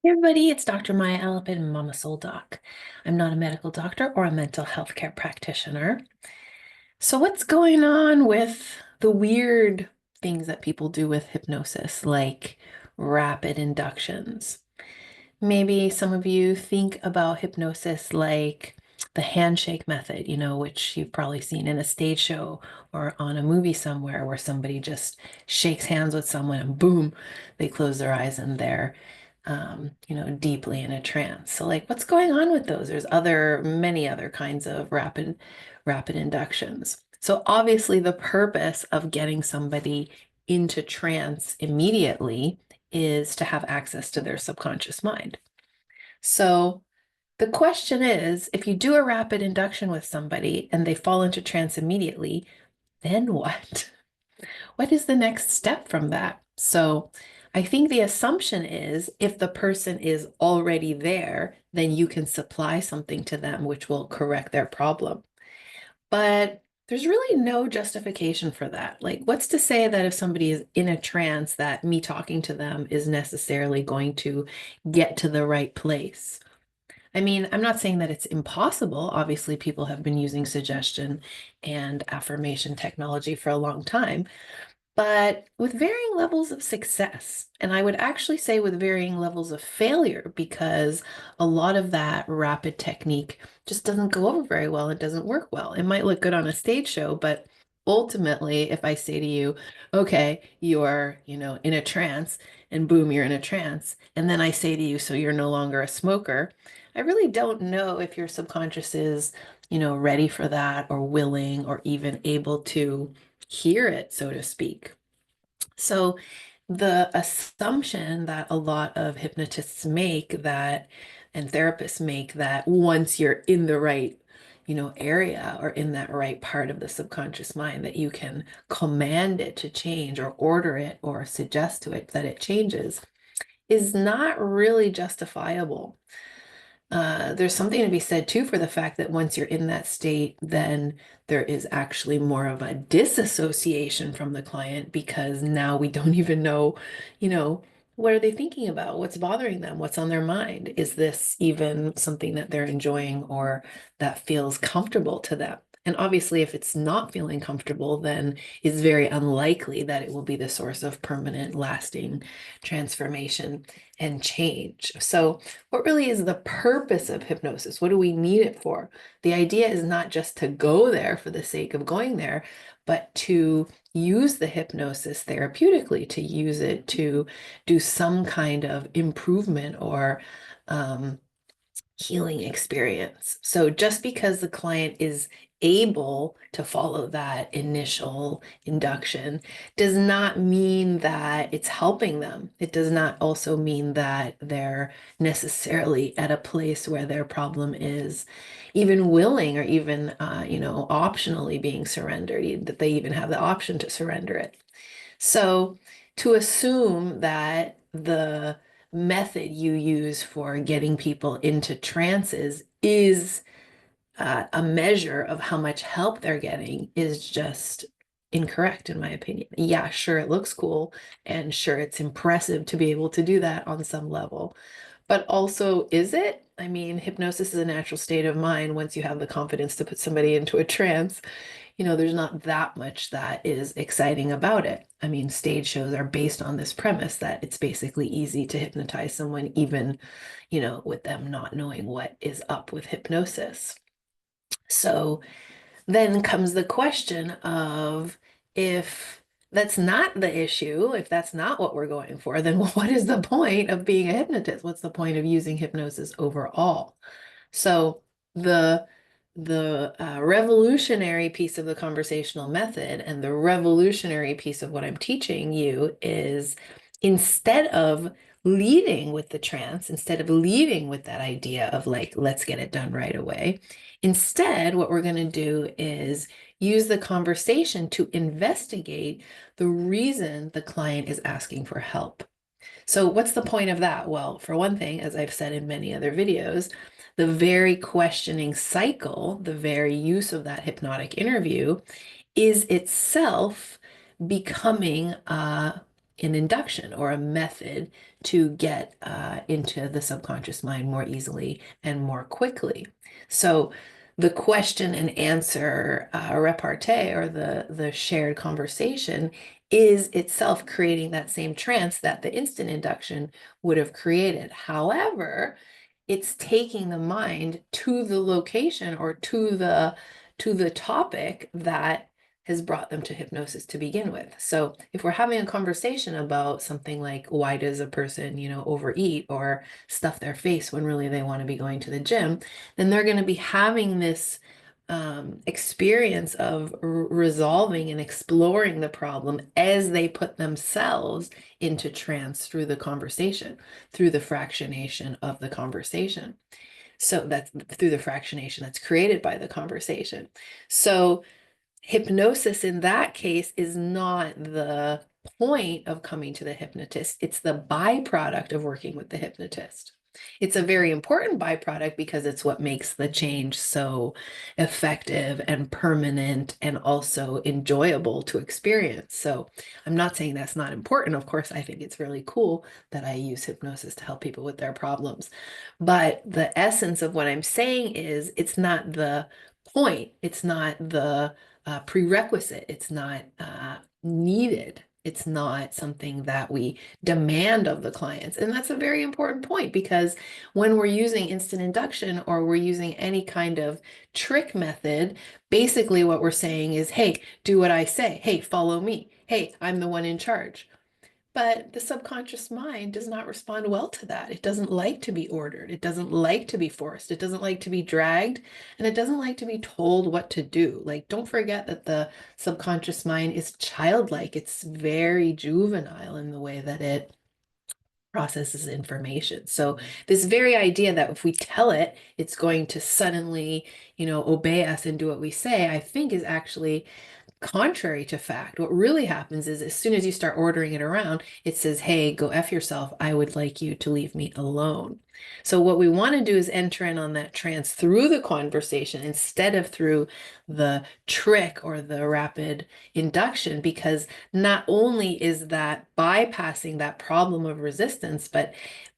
Hey everybody, it's Dr. Maya Alapin, Mama Soul Doc. I'm not a medical doctor or a mental health care practitioner. So what's going on with the weird things that people do with hypnosis, like rapid inductions? Maybe some of you think about hypnosis like the handshake method, which you've probably seen in a stage show or on a movie somewhere where somebody just shakes hands with someone and boom, they close their eyes and they're, deeply in a trance. So like, what's going on with those? There's many other kinds of rapid inductions. So obviously the purpose of getting somebody into trance immediately is to have access to their subconscious mind. So the question is, if you do a rapid induction with somebody and they fall into trance immediately, then what? What is the next step from that? So I think the assumption is if the person is already there, then you can supply something to them which will correct their problem. But there's really no justification for that. Like, what's to say that if somebody is in a trance, that me talking to them is necessarily going to get to the right place? I mean, I'm not saying that it's impossible. Obviously, people have been using suggestion and affirmation technology for a long time, but with varying levels of success. And I would actually say with varying levels of failure, because a lot of that rapid technique just doesn't go over very well. It doesn't work well. It might look good on a stage show, but ultimately, if I say to you, okay, you're, in a trance, and boom, you're in a trance, and then I say to you, so you're no longer a smoker, I really don't know if your subconscious is, ready for that or willing or even able to hear it, so to speak. So the assumption that a lot of hypnotists make that and therapists make that once you're in the right, area or in that right part of the subconscious mind that you can command it to change or order it or suggest to it that it changes is not really justifiable. There's something to be said too for the fact that once you're in that state, then there is actually more of a disassociation from the client because now we don't even know, you know, what are they thinking about? What's bothering them? What's on their mind? Is this even something that they're enjoying or that feels comfortable to them? And obviously, if it's not feeling comfortable, then it's very unlikely that it will be the source of permanent, lasting transformation and change. So, what really is the purpose of hypnosis? What do we need it for? The idea is not just to go there for the sake of going there, but to use the hypnosis therapeutically, to use it to do some kind of improvement or um, healing experience. So just because the client is able to follow that initial induction does not mean that it's helping them. It does not also mean that they're necessarily at a place where their problem is even willing or even, optionally being surrendered, that they even have the option to surrender it. So to assume that the method you use for getting people into trances is a measure of how much help they're getting is just incorrect, in my opinion. Yeah, sure, it looks cool, and sure, it's impressive to be able to do that on some level. But also, is it? I mean, hypnosis is a natural state of mind once you have the confidence to put somebody into a trance. There's not that much that is exciting about it. I mean, stage shows are based on this premise that it's basically easy to hypnotize someone, even, with them not knowing what is up with hypnosis. So then comes the question of if that's not the issue, if that's not what we're going for, then what is the point of being a hypnotist? What's the point of using hypnosis overall? So the revolutionary piece of the conversational method and the revolutionary piece of what I'm teaching you is instead of leading with the trance, instead of leading with that idea of like, let's get it done right away, instead, what we're going to do is use the conversation to investigate the reason the client is asking for help. So what's the point of that? Well, for one thing, as I've said in many other videos, the very questioning cycle, the very use of that hypnotic interview is itself becoming an induction or a method to get into the subconscious mind more easily and more quickly. So the question and answer repartee, or the shared conversation, is itself creating that same trance that the instant induction would have created. However, it's taking the mind to the location or to the topic that has brought them to hypnosis to begin with. So if we're having a conversation about something like, why does a person, overeat or stuff their face when really they want to be going to the gym, then they're going to be having this experience of resolving and exploring the problem as they put themselves into trance through the conversation, through the fractionation of the conversation. So that's through the fractionation that's created by the conversation. So hypnosis in that case is not the point of coming to the hypnotist. It's the byproduct of working with the hypnotist. It's a very important byproduct because it's what makes the change so effective and permanent and also enjoyable to experience. So I'm not saying that's not important. Of course, I think it's really cool that I use hypnosis to help people with their problems. But the essence of what I'm saying is it's not the point. It's not the prerequisite. It's not needed. It's not something that we demand of the clients. And that's a very important point, because when we're using instant induction or we're using any kind of trick method, basically what we're saying is, hey, do what I say. Hey, follow me. Hey, I'm the one in charge. But the subconscious mind does not respond well to that. It doesn't like to be ordered. It doesn't like to be forced. It doesn't like to be dragged. And it doesn't like to be told what to do. Like, don't forget that the subconscious mind is childlike. It's very juvenile in the way that it processes information. So this very idea that if we tell it, it's going to suddenly, obey us and do what we say, I think is actually contrary to fact. What really happens is as soon as you start ordering it around, it says, hey, go F yourself. I would like you to leave me alone. So what we want to do is enter in on that trance through the conversation instead of through the trick or the rapid induction, because not only is that bypassing that problem of resistance, but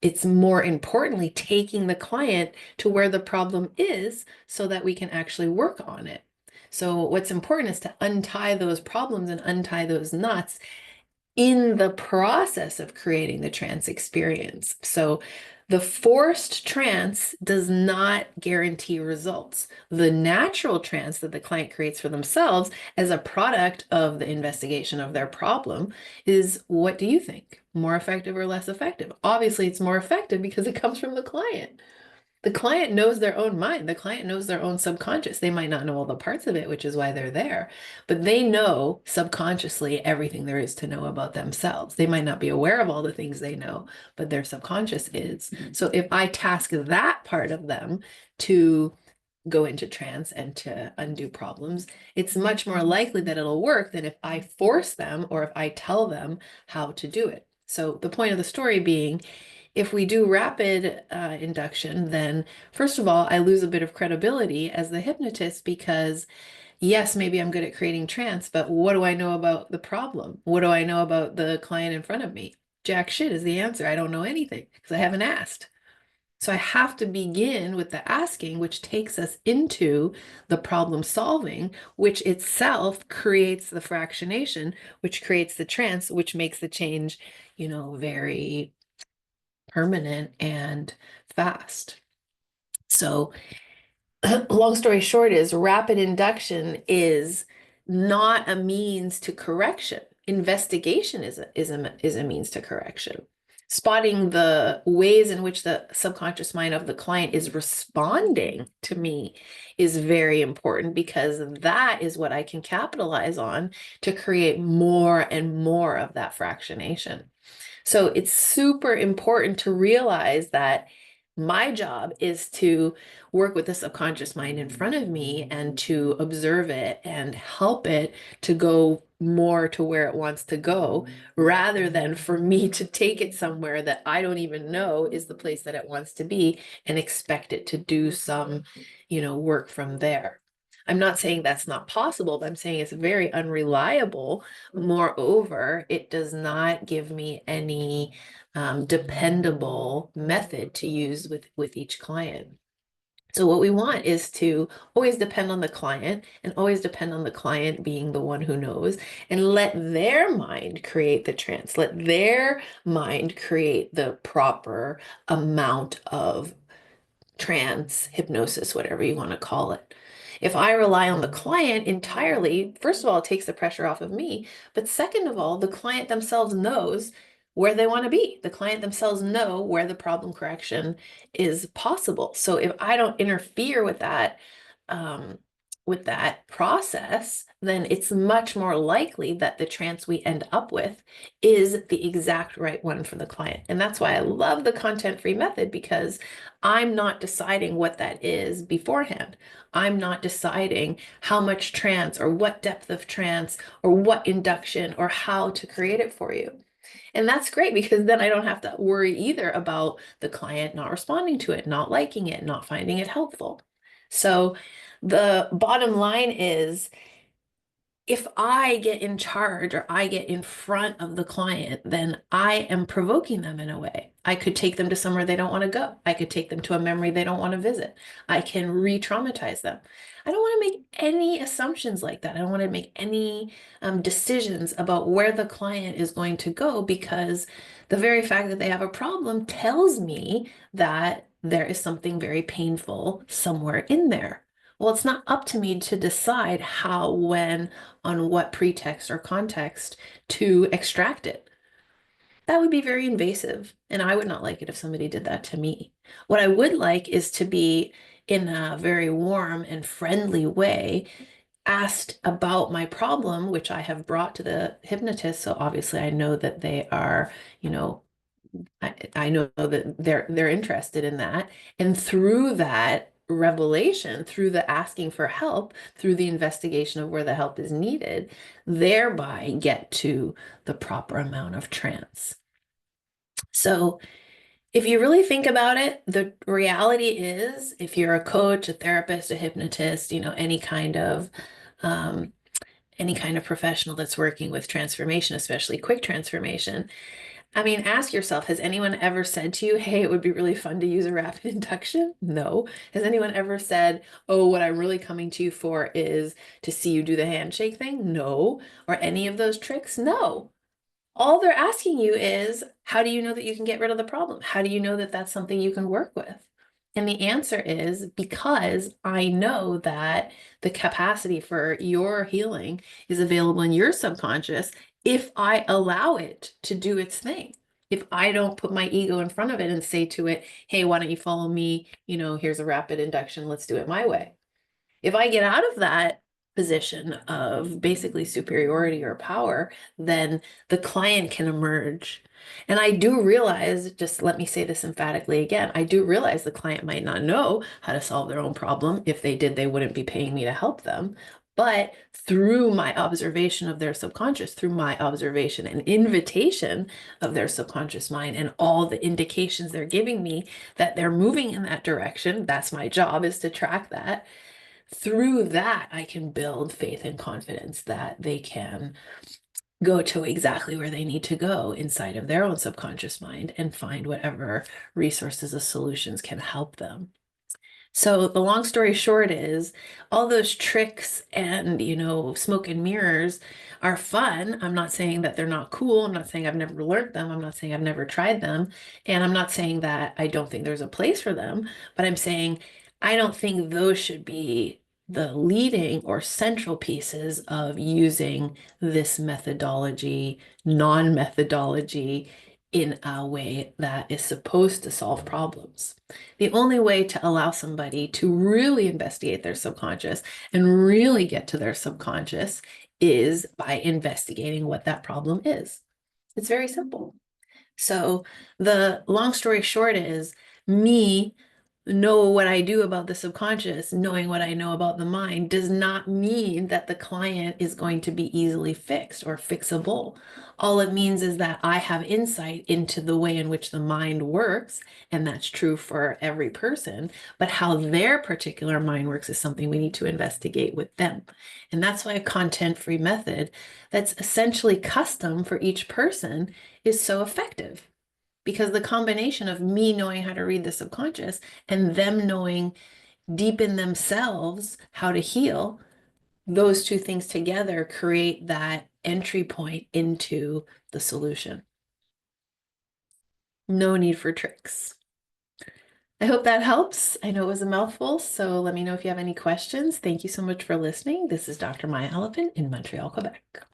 it's more importantly taking the client to where the problem is so that we can actually work on it. So what's important is to untie those problems and untie those knots in the process of creating the trance experience. So the forced trance does not guarantee results. The natural trance that the client creates for themselves as a product of the investigation of their problem is, what do you think? More effective or less effective? Obviously, it's more effective because it comes from the client. The client knows their own mind. The client knows their own subconscious. They might not know all the parts of it, which is why they're there, but they know subconsciously everything there is to know about themselves. They might not be aware of all the things they know, but their subconscious is. So if I task that part of them to go into trance and to undo problems, it's much more likely that it'll work than if I force them or if I tell them how to do it. So the point of the story being, if we do rapid induction, then first of all, I lose a bit of credibility as the hypnotist because, yes, maybe I'm good at creating trance, but what do I know about the problem? What do I know about the client in front of me? Jack shit is the answer. I don't know anything because I haven't asked. So I have to begin with the asking, which takes us into the problem solving, which itself creates the fractionation, which creates the trance, which makes the change, very permanent and fast. So long story short is rapid induction is not a means to correction. Investigation is a means to correction. Spotting the ways in which the subconscious mind of the client is responding to me is very important, because that is what I can capitalize on to create more and more of that fractionation. So it's super important to realize that my job is to work with the subconscious mind in front of me and to observe it and help it to go more to where it wants to go, rather than for me to take it somewhere that I don't even know is the place that it wants to be and expect it to do some, work from there. I'm not saying that's not possible, but I'm saying it's very unreliable. Moreover, it does not give me any dependable method to use with each client. So what we want is to always depend on the client and always depend on the client being the one who knows, and let their mind create the trance, let their mind create the proper amount of trance, hypnosis, whatever you want to call it. If I rely on the client entirely, first of all, it takes the pressure off of me. But second of all, the client themselves knows where they want to be. The client themselves know where the problem correction is possible. So if I don't interfere um, with that process, then it's much more likely that the trance we end up with is the exact right one for the client. And that's why I love the content-free method, because I'm not deciding what that is beforehand. I'm not deciding how much trance or what depth of trance or what induction or how to create it for you. And that's great, because then I don't have to worry either about the client not responding to it, not liking it, not finding it helpful. So the bottom line is, if I get in charge or I get in front of the client, then I am provoking them in a way. I could take them to somewhere they don't want to go. I could take them to a memory they don't want to visit. I can re-traumatize them. I don't want to make any assumptions like that. I don't want to make any decisions about where the client is going to go, because the very fact that they have a problem tells me that there is something very painful somewhere in there. Well, it's not up to me to decide how, when, on what pretext or context to extract it. That would be very invasive, and I would not like it if somebody did that to me. What I would like is to be, in a very warm and friendly way, asked about my problem, which I have brought to the hypnotist. So obviously I know that they are, you know, I know that they're interested in that. And through that revelation, through the asking for help, through the investigation of where the help is needed, thereby get to the proper amount of trance. So if you really think about it, the reality is, if you're a coach, a therapist, a hypnotist, um, any kind of professional that's working with transformation, especially quick transformation, I mean, ask yourself, has anyone ever said to you, hey, it would be really fun to use a rapid induction? No. Has anyone ever said, oh, what I'm really coming to you for is to see you do the handshake thing? No. Or any of those tricks? No. All they're asking you is, how do you know that you can get rid of the problem? How do you know that that's something you can work with? And the answer is, because I know that the capacity for your healing is available in your subconscious if I allow it to do its thing. If I don't put my ego in front of it and say to it, hey, why don't you follow me? Here's a rapid induction. Let's do it my way. If I get out of that position of basically superiority or power, then the client can emerge. And I do realize, just let me say this emphatically again, I do realize the client might not know how to solve their own problem. If they did, they wouldn't be paying me to help them. But through my observation of their subconscious, through my observation and invitation of their subconscious mind, and all the indications they're giving me that they're moving in that direction, that's my job, is to track that. Through that, I can build faith and confidence that they can go to exactly where they need to go inside of their own subconscious mind and find whatever resources or solutions can help them. So the long story short is, all those tricks and, smoke and mirrors are fun. I'm not saying that they're not cool. I'm not saying I've never learned them. I'm not saying I've never tried them. And I'm not saying that I don't think there's a place for them, but I'm saying I don't think those should be the leading or central pieces of using this methodology, non-methodology, in a way that is supposed to solve problems. The only way to allow somebody to really investigate their subconscious and really get to their subconscious is by investigating what that problem is. It's very simple. So the long story short is, me know what I do about the subconscious, knowing what I know about the mind, does not mean that the client is going to be easily fixed or fixable. All it means is that I have insight into the way in which the mind works, and that's true for every person, but how their particular mind works is something we need to investigate with them. And that's why a content-free method that's essentially custom for each person is so effective. Because the combination of me knowing how to read the subconscious and them knowing deep in themselves how to heal, those two things together create that entry point into the solution. No need for tricks. I hope that helps. I know it was a mouthful, so let me know if you have any questions. Thank you so much for listening. This is Dr. Maya Elephant in Montreal, Quebec.